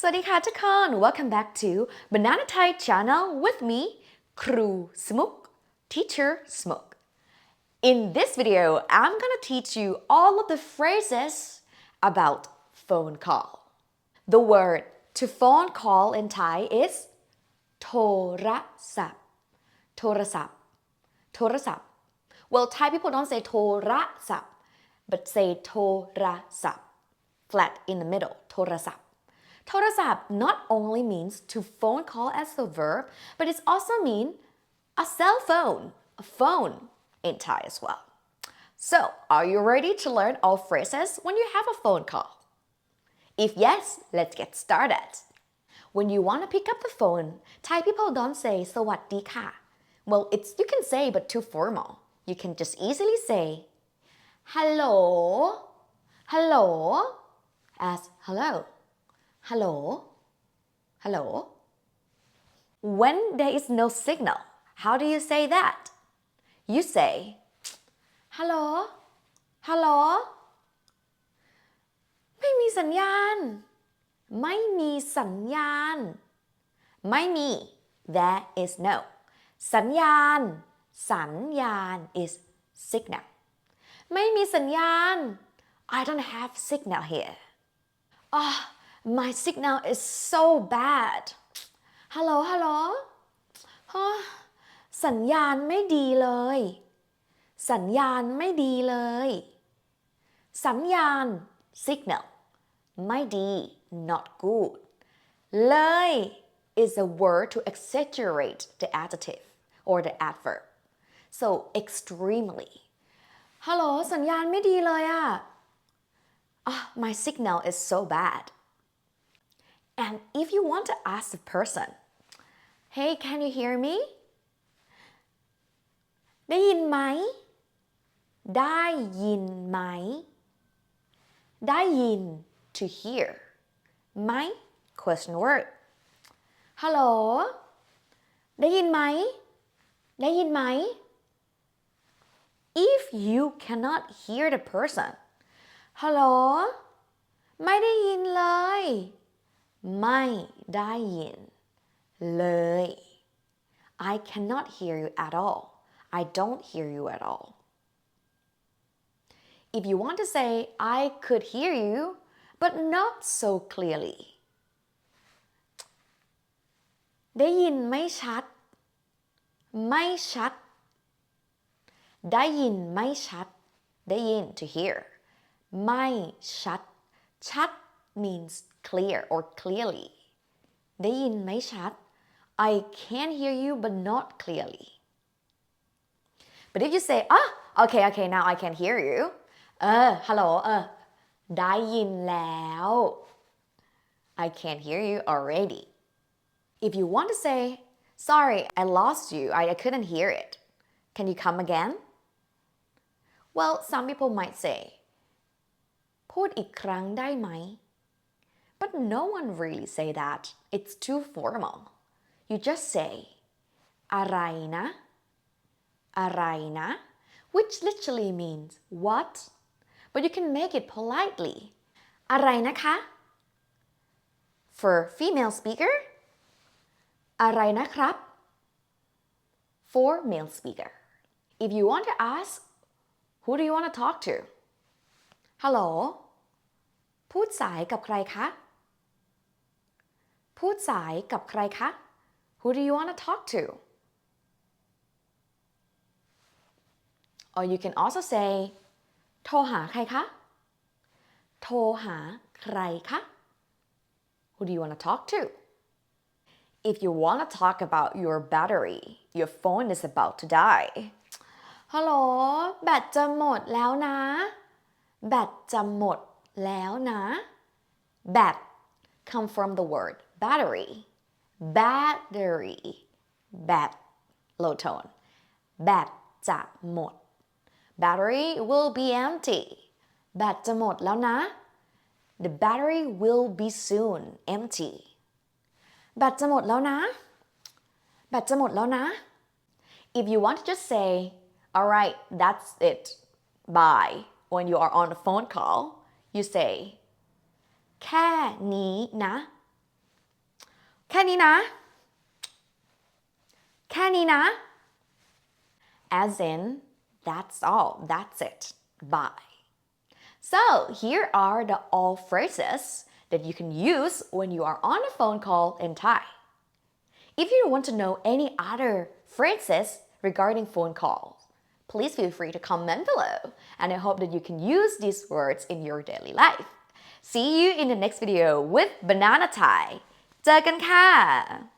สวัสดีค่ะทุกคน Welcome back to BananaThai channel with me ครู Smook Teacher Smook. In this video, I'm gonna teach you all of the phrases about phone call. The word to phone call in Thai is โทรศัพท์โทรศัพท์โทรศัพท์ Well, Thai people don't say โทรศัพท์ but say โทรศัพท์ flat in the middle โทรศัพท์ โทรศัพท์ not only means to phone call as a verb, but it also means a cell phone, a phone in Thai as well. So, are you ready to learn all phrases when you have a phone call? If yes, let's get started. When you want to pick up the phone, Thai people don't say สวัสดีค่ะ Well, you can say but too formal. You can just easily say hello, hello, as hello, hello, hello. When there is no signal, how do you say that? You say hello, hello. ไม่มีสัญญาณ ไม่มีสัญญาณ ไม่มี there is no สัญญาณ สัญญาณ is signal ไม่มีสัญญาณ I don't have signal here my signal is so bad hello hello สัญญาณไม่ดีเลย สัญญาณไม่ดีเลย สัญญาณ signal ไม่ดี not good เลย is a word to exaggerate the adjective or the adverb so extremely hello สัญญาณไม่ดีเลยอะ my signal is so bad and if you want to ask the person hey can you hear me ได้ยินไหม ได้ยินไหม ได้ยิน to hear ไหม question word hello ได้ยินไหม ได้ยินไหม if you cannot hear the person hello ไม่ได้ยินเลย ไม่ได้ยินเลย I cannot hear you at all I don't hear you at all If you want to say I could hear you but not so clearly ได้ยินไม่ชัด ไม่ชัด ได้ยินไม่ชัด ได้ยิน to hear ไม่ชัด ชัด means clear or clearly ได้ยินไม่ชัด I can hear you but not clearly But if you say okay now I can hear you hello ได้ยินแล้ว I can't hear you already If you want to say sorry I lost you I couldn't hear it Can you come again Well some people might say พูดอีกครั้งได้ไหม But no one really say that it's too formal You just say อะไรนะ อะไรนะ which literally means what but you can make it politely อะไรนะคะ for female speaker อะไรนะครับ for male speaker if you want to ask who do you want to talk to hello พูดสายกับใครคะ พูดสายกับใครคะ who do you want to talk to or you can also say โทรหาใครคะ โทรหาใครคะ Who do you want to talk to? If you want to talk about your battery, your phone is about to die. ฮัลโหล แบตจะหมดแล้วนะ แบตจะหมดแล้วนะ Bat come from the word battery. Battery. Bat low tone. แบตจะหมดBattery will be empty แบตจะหมดแล้วนะ The battery will be soon empty แบตจะหมดแล้วนะ แบตจะหมดแล้วนะ If you want to just say alright that's it bye when you are on a phone call you say แค่นี้นะ แค่นี้นะแค่นี้นะ as in that's all that's it bye so here are the all phrases that you can use when you are on a phone call in Thai if you want to know any other phrases regarding phone calls please feel free to comment below and I hope that you can use these words in your daily life see you in the next video with Banana Thai เจอกันค่ะ